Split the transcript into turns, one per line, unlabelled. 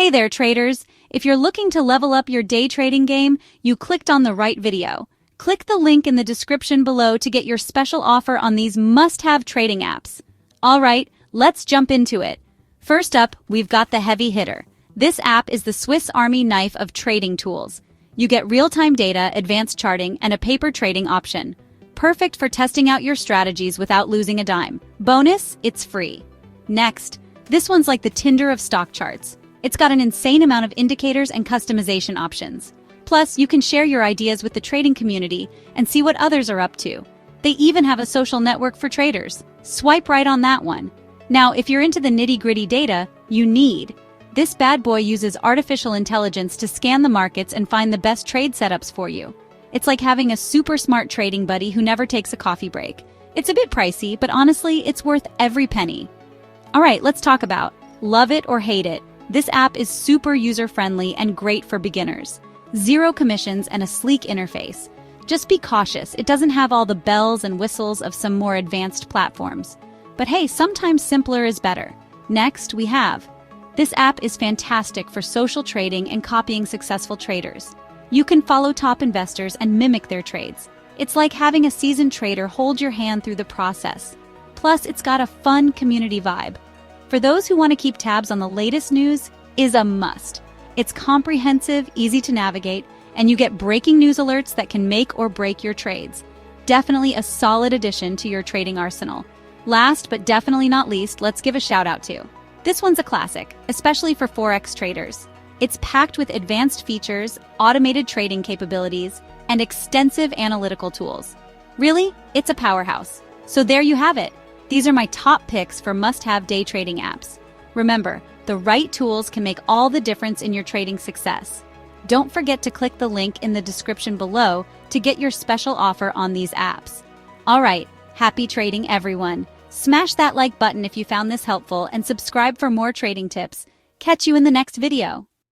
Hey there, traders! If you're looking to level up your day trading game, you clicked on the right video. Click the link in the description below to get your special offer on these must-have trading apps. Alright, let's jump into it. First up, we've got the heavy hitter. This app is the Swiss Army knife of trading tools. You get real-time data, advanced charting, and a paper trading option. Perfect for testing out your strategies without losing a dime. Bonus, it's free. Next, this one's like the Tinder of stock charts. It's got an insane amount of indicators and customization options. Plus, you can share your ideas with the trading community and see what others are up to. They even have a social network for traders. Swipe right on that one. Now, if you're into the nitty-gritty data, this bad boy uses artificial intelligence to scan the markets and find the best trade setups for you. It's like having a super smart trading buddy who never takes a coffee break. It's a bit pricey, but honestly, it's worth every penny. Alright, let's talk about love it or hate it. This app is super user-friendly and great for beginners. Zero commissions and a sleek interface. Just be cautious, it doesn't have all the bells and whistles of some more advanced platforms. But hey, sometimes simpler is better. Next, we have this app is fantastic for social trading and copying successful traders. You can follow top investors and mimic their trades. It's like having a seasoned trader hold your hand through the process. Plus, it's got a fun community vibe. For those who want to keep tabs on the latest news, is a must. It's comprehensive, easy to navigate, and you get breaking news alerts that can make or break your trades. Definitely a solid addition to your trading arsenal. Last but definitely not least, let's give a shout out to. This one's a classic, especially for forex traders. It's packed with advanced features, automated trading capabilities, and extensive analytical tools. Really, it's a powerhouse. So there you have it. These are my top picks for must-have day trading apps. Remember, the right tools can make all the difference in your trading success. Don't forget to click the link in the description below to get your special offer on these apps. Alright, happy trading everyone. Smash that like button if you found this helpful and subscribe for more trading tips. Catch you in the next video.